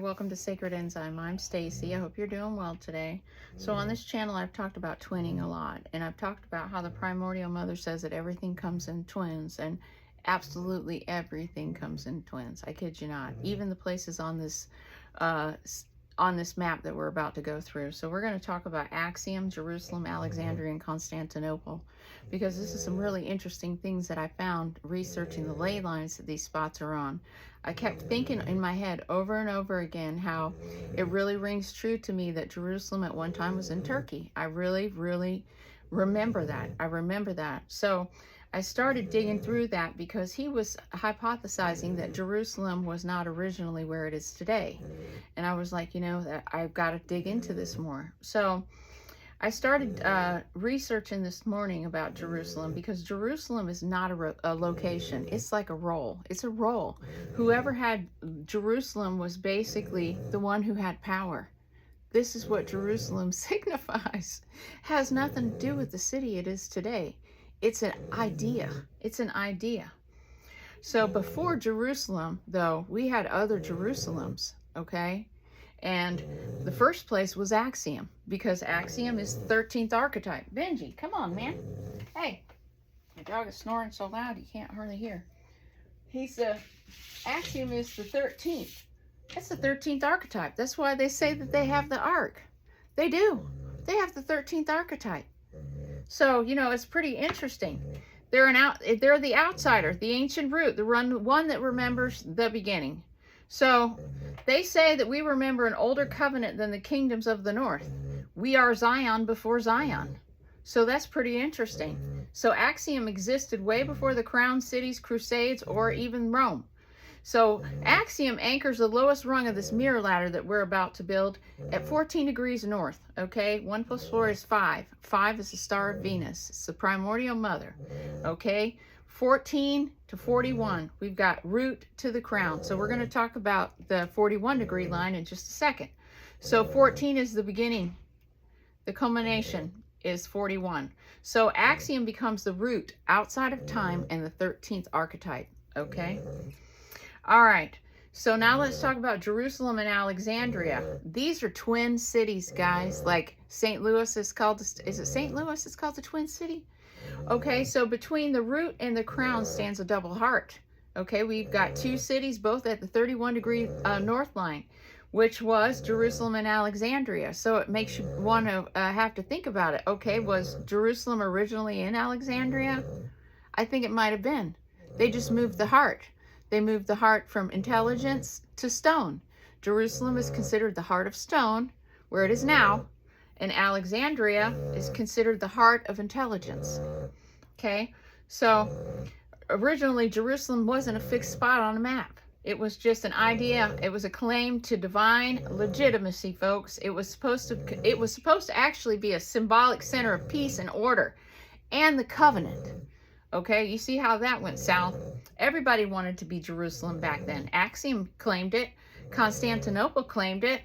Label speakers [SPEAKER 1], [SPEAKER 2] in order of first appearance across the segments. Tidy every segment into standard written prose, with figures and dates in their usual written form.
[SPEAKER 1] Welcome to Sacred Enzyme. I'm Stacy. I hope you're doing well today. So on this channel I've talked about twinning a lot, and I've talked about how the primordial mother says that everything comes in twins, and absolutely everything comes in twins. I kid you not. Even the places on this map that we're about to go through. So we're going to talk about Axiom, Jerusalem, Alexandria, and Constantinople, because this is some really interesting things that I found researching the ley lines that these spots are on. I kept thinking in my head over and over again how it really rings true to me that Jerusalem at one time was in Turkey. I really remember that. I remember that. So I started digging through that because he was hypothesizing that Jerusalem was not originally where it is today. And I was like, that I've got to dig into this more. So I started researching this morning about Jerusalem, because Jerusalem is not a location. It's like a role. It's a role. Whoever had Jerusalem was basically the one who had power. This is what Jerusalem signifies. Has nothing to do with the city it is today. It's an idea. It's an idea. So before Jerusalem, though, we had other Jerusalems, okay? And the first place was Axiom, because Axiom is the 13th archetype. Benji, come on, man. Hey, my dog is snoring so loud you can't hardly hear. Axiom is the 13th. That's the 13th archetype. That's why they say that they have the arc. They do. They have the 13th archetype. So, it's pretty interesting. They're the outsider, the ancient root, the one that remembers the beginning. So they say that we remember an older covenant than the kingdoms of the north. We are Zion before Zion. So that's pretty interesting. So Axiom existed way before the crown cities, crusades, or even Rome. So Axiom anchors the lowest rung of this mirror ladder that we're about to build at 14 degrees north, okay? 1 plus 4 is 5. 5 is the star of Venus. It's the primordial mother, okay? 14 to 41, we've got root to the crown. So we're going to talk about the 41 degree line in just a second. So 14 is the beginning. The culmination is 41. So Axiom becomes the root outside of time and the 13th archetype, okay? All right, so now let's talk about Jerusalem and Alexandria. These are twin cities, guys. Like St. Louis is called, is it St. Louis? It's called the twin city? Okay, so between the root and the crown stands a double heart. Okay, we've got two cities, both at the 31 degree north line, which was Jerusalem and Alexandria. So it makes you want to have to think about it. Okay, was Jerusalem originally in Alexandria? I think it might have been. They just moved the heart. They moved the heart from intelligence to stone. Jerusalem is considered the heart of stone, where it is now, and Alexandria is considered the heart of intelligence. Okay, so originally Jerusalem wasn't a fixed spot on a map. It was just an idea. It was a claim to divine legitimacy, folks. It was supposed to actually be a symbolic center of peace and order and the covenant. Okay, you see how that went south. Everybody wanted to be Jerusalem back then. Axiom claimed it. Constantinople claimed it.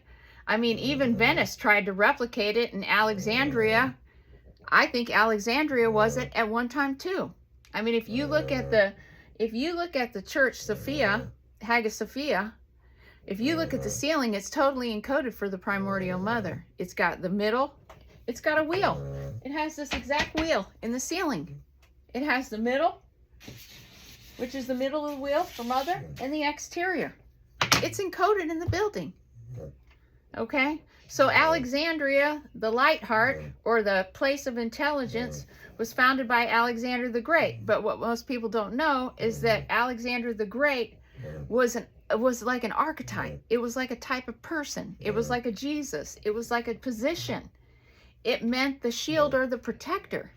[SPEAKER 1] I mean, even Venice tried to replicate it, and Alexandria, I think Alexandria was it at one time too. I mean, if you look at the church, Hagia Sophia, if you look at the ceiling, it's totally encoded for the primordial mother. It's got the middle, it's got a wheel. It has this exact wheel in the ceiling. It has the middle, which is the middle of the wheel for mother, and the exterior. It's encoded in the building. Okay, so Alexandria, the light heart, or the place of intelligence, was founded by Alexander the Great. But what most people don't know is that Alexander the Great was like an archetype. It was like a type of person. It was like a Jesus. It was like a position. It meant the shield or the protector,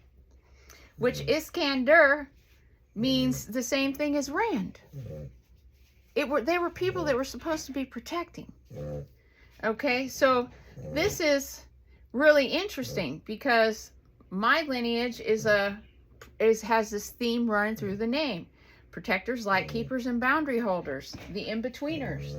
[SPEAKER 1] which Iskander means the same thing as Rand. They were people that were supposed to be protecting. Okay, so this is really interesting because my lineage has this theme running through the name. Protectors, light keepers, and boundary holders. The in-betweeners.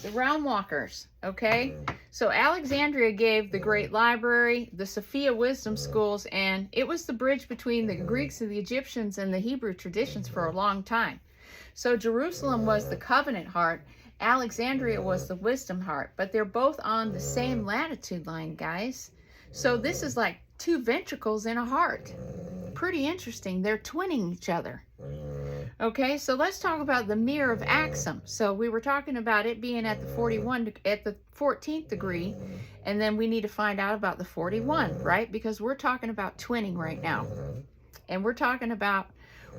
[SPEAKER 1] The realm walkers. Okay? So Alexandria gave the Great Library, the Sophia Wisdom Schools, and it was the bridge between the Greeks and the Egyptians and the Hebrew traditions for a long time. So Jerusalem was the covenant heart, Alexandria was the wisdom heart, but they're both on the same latitude line, guys. So this is like two ventricles in a heart. Pretty interesting. They're twinning each other. Okay, so let's talk about the mirror of Axum. So we were talking about it being at the 14th degree, and then we need to find out about the 41, right? Because we're talking about twinning right now. And we're talking about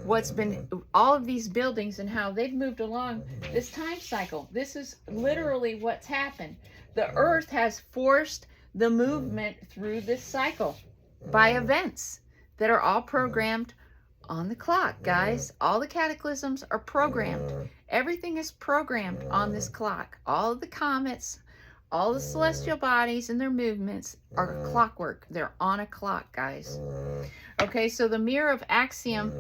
[SPEAKER 1] what's been, all of these buildings and how they've moved along this time cycle. This is literally what's happened. The earth has forced the movement through this cycle by events that are all programmed on the clock, guys. All the cataclysms are programmed. Everything is programmed on this clock. All of the comets, all the celestial bodies and their movements are clockwork. They're on a clock, guys. Okay, so the mirror of Axiom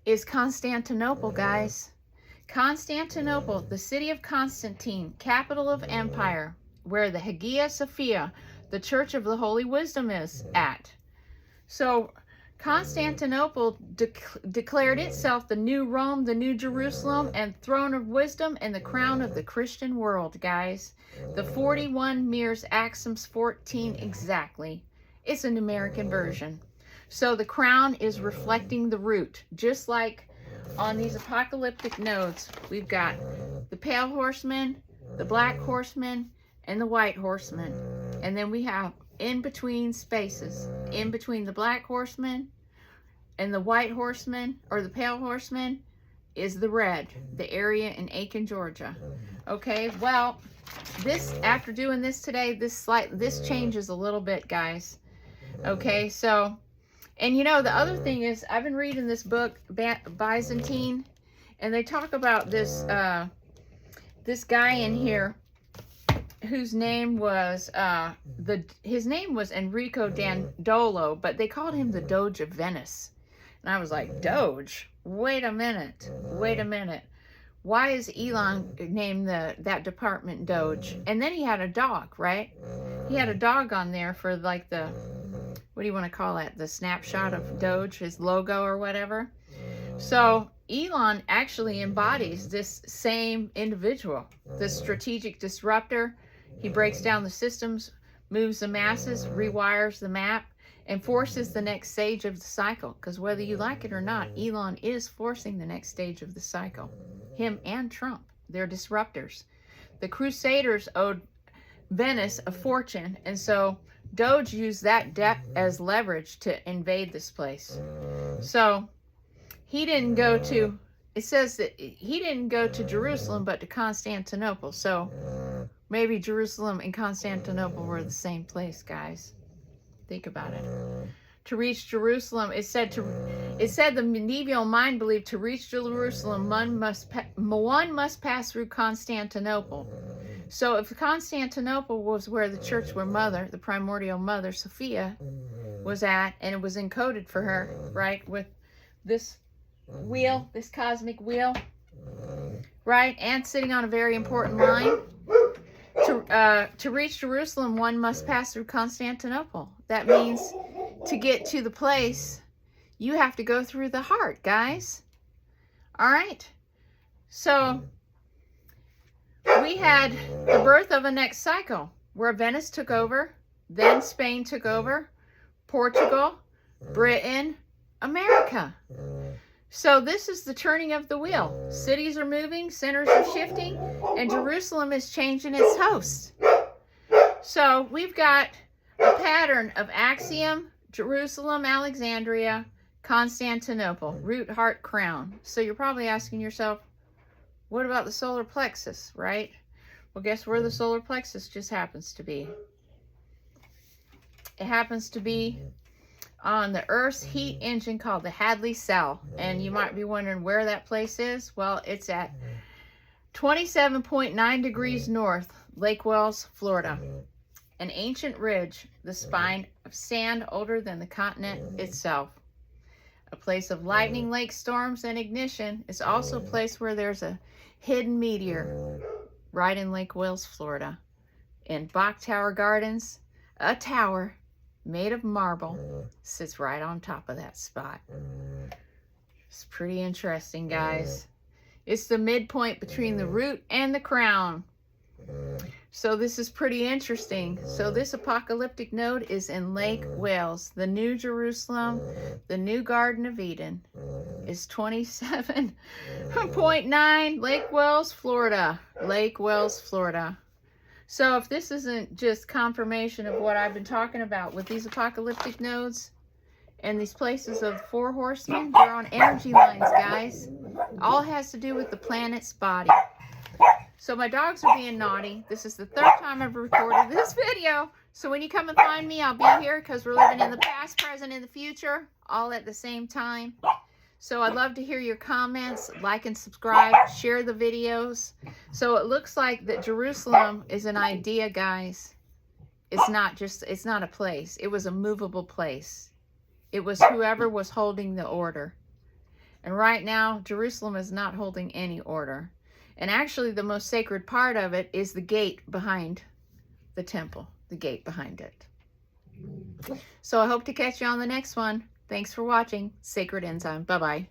[SPEAKER 1] is Constantinople, guys. Constantinople, the city of Constantine, capital of empire, where the Hagia Sophia, the Church of the Holy Wisdom, is at. So Constantinople declared itself the new Rome, the new Jerusalem, and throne of wisdom and the crown of the Christian world, guys. The 41 mirrors Axiom's 14 exactly. It's a numeric inversion. So the crown is reflecting the root, just like on these apocalyptic nodes. We've got the pale horseman, the black horseman, and the white horseman. And then we have in between spaces, in between the black horseman and the white horseman, or the pale horseman, is the red, the area in Aiken, Georgia. Okay, well, this, after doing this today, this changes a little bit, guys. Okay, so, and you know, the other thing is, I've been reading this book, Byzantine, and they talk about this, this guy in here, whose name was, his name was Enrico Dandolo, but they called him the Doge of Venice. And I was like, Doge? Wait a minute. Wait a minute. Why is Elon named that department Doge? And then he had a dog, right? He had a dog on there for like the, what do you want to call it? The snapshot of Doge, his logo or whatever. So Elon actually embodies this same individual, the strategic disruptor. He breaks down the systems, moves the masses, rewires the map, and forces the next stage of the cycle. Because whether you like it or not, Elon is forcing the next stage of the cycle. Him and Trump, they're disruptors. The Crusaders owed Venice a fortune, and so Doge used that debt as leverage to invade this place. So he didn't go to, it says that he didn't go to Jerusalem, but to Constantinople. So maybe Jerusalem and Constantinople were the same place, guys. Think about it. To reach Jerusalem, it said the medieval mind believed to reach Jerusalem, one must pass through Constantinople. So if Constantinople was where the church where mother, the primordial mother, Sophia, was at, and it was encoded for her, right, with this wheel, this cosmic wheel, right, and sitting on a very important line. To reach Jerusalem, one must pass through Constantinople. That means to get to the place, you have to go through the heart, guys. All right. So we had the birth of a next cycle where Venice took over, then Spain took over, Portugal, Britain, America. So this is the turning of the wheel. Cities are moving, centers are shifting, and Jerusalem is changing its host. So we've got a pattern of Axiom, Jerusalem, Alexandria, Constantinople, root, heart, crown. So you're probably asking yourself, what about the solar plexus, right? Well, guess where the solar plexus just happens to be? It happens to be on the Earth's heat engine called the Hadley Cell. And you might be wondering where that place is. Well, it's at 27.9 degrees north, Lake Wales, Florida. An ancient ridge, the spine of sand older than the continent itself. A place of lightning, lake storms, and ignition. It's also a place where there's a hidden meteor right in Lake Wales, Florida. In Bach Tower Gardens, a tower made of marble sits right on top of that spot. It's pretty interesting, guys. It's the midpoint between the root and the crown. So this is pretty interesting. So this apocalyptic node is in Lake Wales. The New Jerusalem, the New Garden of Eden is 27.9 Lake Wales, Florida. Lake Wales, Florida. So if this isn't just confirmation of what I've been talking about with these apocalyptic nodes and these places of the 4 horsemen, they're on energy lines, guys. All has to do with the planet's body. So my dogs are being naughty. This is the 3rd time I've recorded this video. So when you come and find me, I'll be here because we're living in the past, present, and the future, all at the same time. So I'd love to hear your comments, like and subscribe, share the videos. So it looks like that Jerusalem is an idea, guys. It's not a place. It was a movable place. It was whoever was holding the order. And right now, Jerusalem is not holding any order. And actually, the most sacred part of it is the gate behind the temple, the gate behind it. So I hope to catch you on the next one. Thanks for watching Sacred Enzyme. Bye-bye.